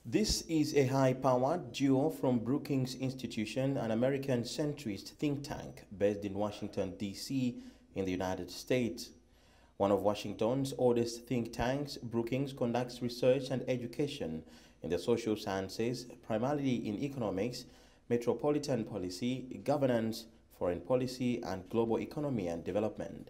This is a high-powered duo from Brookings Institution, an American centrist think tank based in Washington, D.C. in the United States. One of Washington's oldest think tanks, Brookings conducts research and education in the social sciences, primarily in economics, metropolitan policy, governance, foreign policy, and global economy and development.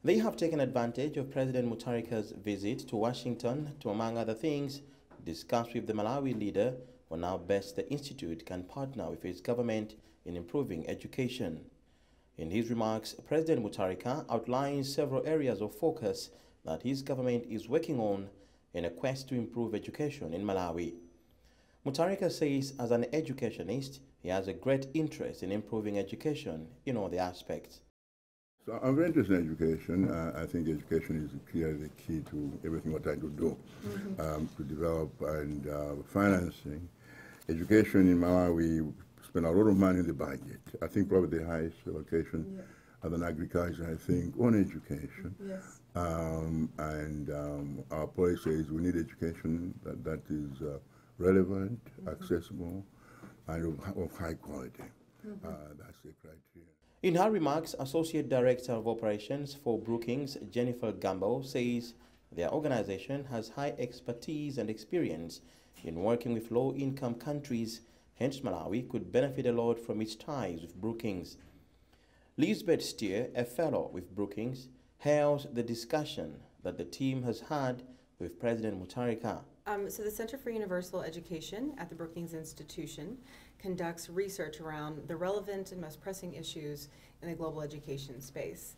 They have taken advantage of President Mutharika's visit to Washington to, among other things, discuss with the Malawi leader on how best the institute can partner with its government in improving education. In his remarks, President Mutharika outlines several areas of focus that his government is working on in a quest to improve education in Malawi. Mutharika says as an educationist, he has a great interest in improving education in all the aspects. So I'm very interested in education. I think education is clearly the key to everything we're trying to do, to develop and financing. Education in Malawi, we spend a lot of money in the budget. I think probably the highest allocation other than agriculture, I think, on education. Yes. Our policy is we need education that is relevant, accessible, and of high quality. That's the criteria. In her remarks, Associate Director of Operations for Brookings, Jennifer Gamble, says their organization has high expertise and experience in working with low-income countries, hence Malawi could benefit a lot from its ties with Brookings. Lisbeth Steer, a fellow with Brookings, hails the discussion that the team has had with President Mutharika. So the Center for Universal Education at the Brookings Institution conducts research around the relevant and most pressing issues in the global education space.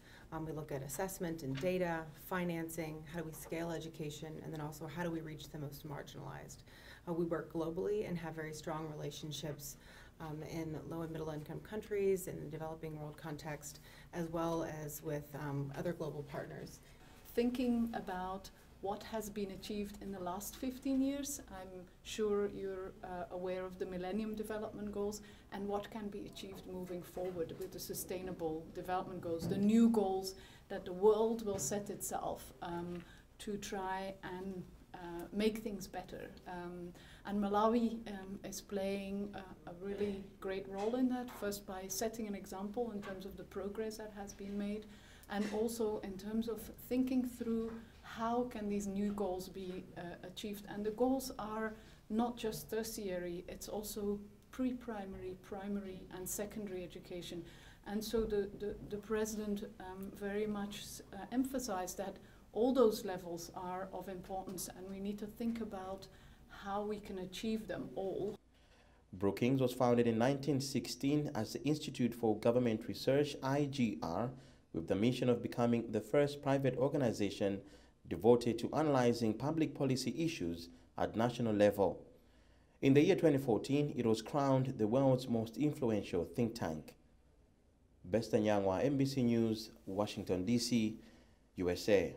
We look at assessment and data, financing, how do we scale education, and then also how do we reach the most marginalized. We work globally and have very strong relationships in low and middle income countries, in the developing world context, as well as with other global partners. Thinking about what has been achieved in the last 15 years. I'm sure you're aware of the Millennium Development Goals and what can be achieved moving forward with the Sustainable Development Goals, the new goals that the world will set itself to try and make things better. And Malawi is playing a really great role in that, first by setting an example in terms of the progress that has been made, and also in terms of thinking through how can these new goals be achieved. And the goals are not just tertiary, it's also pre-primary, primary and secondary education. And so the President very much emphasized that all those levels are of importance and we need to think about how we can achieve them all. Brookings was founded in 1916 as the Institute for Government Research, IGR, with the mission of becoming the first private organization devoted to analyzing public policy issues at national level. In the year 2014, it was crowned the world's most influential think tank. Besta Nyangwa, NBC News, Washington, D.C., USA.